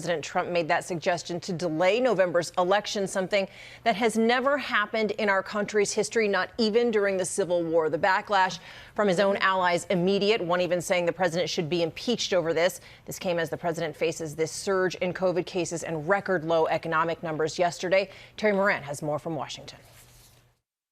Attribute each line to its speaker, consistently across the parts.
Speaker 1: President Trump made that suggestion to delay November's election, something that has never happened in our country's history, not even during the Civil War. The backlash from his own allies immediate, one even saying the president should be impeached over this. This came as the president faces this surge in COVID cases and record low economic numbers yesterday. Terry Moran has more from Washington.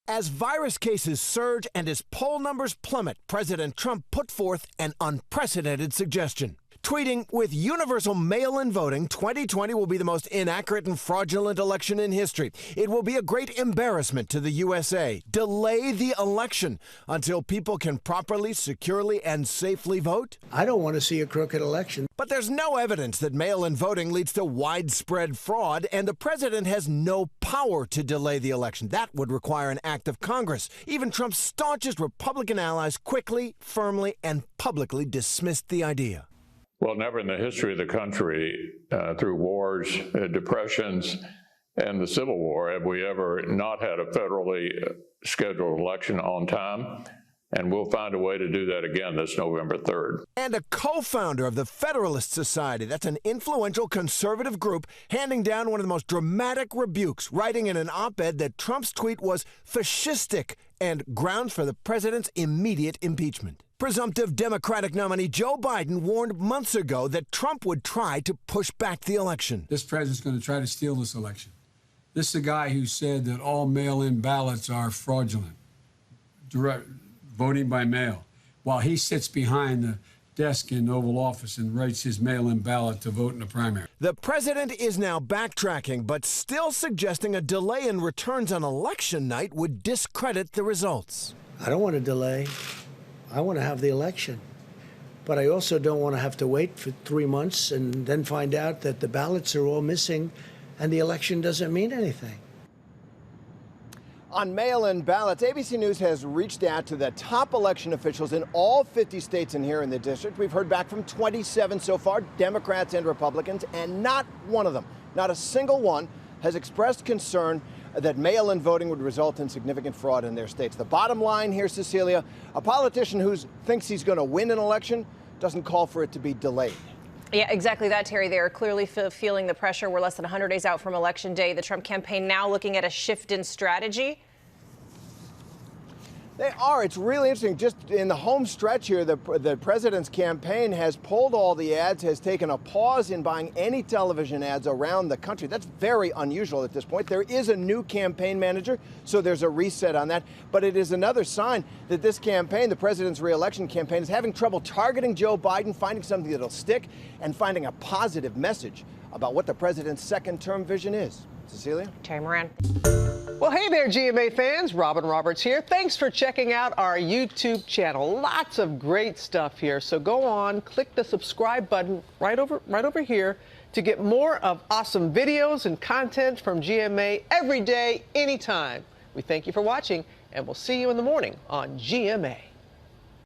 Speaker 2: As virus cases surge and as poll numbers plummet, President Trump put forth an unprecedented suggestion. Tweeting, with universal mail-in voting, 2020 will be the most inaccurate and fraudulent election in history. It will be a great embarrassment to the USA. Delay the election until people can properly, securely, and safely vote.
Speaker 3: I don't want to see a crooked election.
Speaker 2: But there's no evidence that mail-in voting leads to widespread fraud, and the president has no power to delay the election. That would require an act of Congress. Even Trump's staunchest Republican allies quickly, firmly, and publicly dismissed the idea.
Speaker 4: Well, never in the history of the country, through wars, depressions, and the Civil War, have we ever not had a federally scheduled election on time. And we'll find a way to do that again this November 3rd.
Speaker 2: And a co-founder of the Federalist Society, that's an influential conservative group, handing down one of the most dramatic rebukes, writing in an op-ed that Trump's tweet was fascistic and grounds for the president's immediate impeachment. Presumptive Democratic nominee Joe Biden warned months ago that Trump would try to push back the election.
Speaker 5: This president's going to try to steal this election. This is the guy who said that all mail-in ballots are fraudulent, voting by mail, while he sits behind the desk in the Oval Office and writes his mail-in ballot to vote in the primary.
Speaker 2: The president is now backtracking, but still suggesting a delay in returns on election night would discredit the results.
Speaker 3: I don't want to delay. I want to have the election. But I also don't want to have to wait for 3 months and then find out that the ballots are all missing and the election doesn't mean anything.
Speaker 6: On mail-in ballots, ABC News has reached out to the top election officials in all 50 states and here in the district. We've heard back from 27 so far, Democrats and Republicans, and not one of them, not a single one, has expressed concern that mail-in voting would result in significant fraud in their states. The bottom line here, Cecilia, a politician who thinks he's going to win an election doesn't call for it to be delayed.
Speaker 1: Yeah, exactly that, Terry. They are clearly feeling the pressure. We're less than 100 days out from Election Day. The Trump campaign now looking at a shift in strategy.
Speaker 6: They are. It's really interesting. Just in the home stretch here, the president's campaign has pulled all the ads, has taken a pause in buying any television ads around the country. That's very unusual at this point. There is a new campaign manager, so there's a reset on that. But it is another sign that this campaign, the president's reelection campaign, is having trouble targeting Joe Biden, finding something that'll stick, and finding a positive message about what the president's second-term vision is. Cecilia?
Speaker 1: Terry Moran.
Speaker 7: Well, hey there, GMA fans. Robin Roberts here. Thanks for checking out our YouTube channel. Lots of great stuff here. So go on, click the subscribe button right over here to get more of awesome videos and content from GMA every day, anytime. We thank you for watching, and we'll see you in the morning on GMA.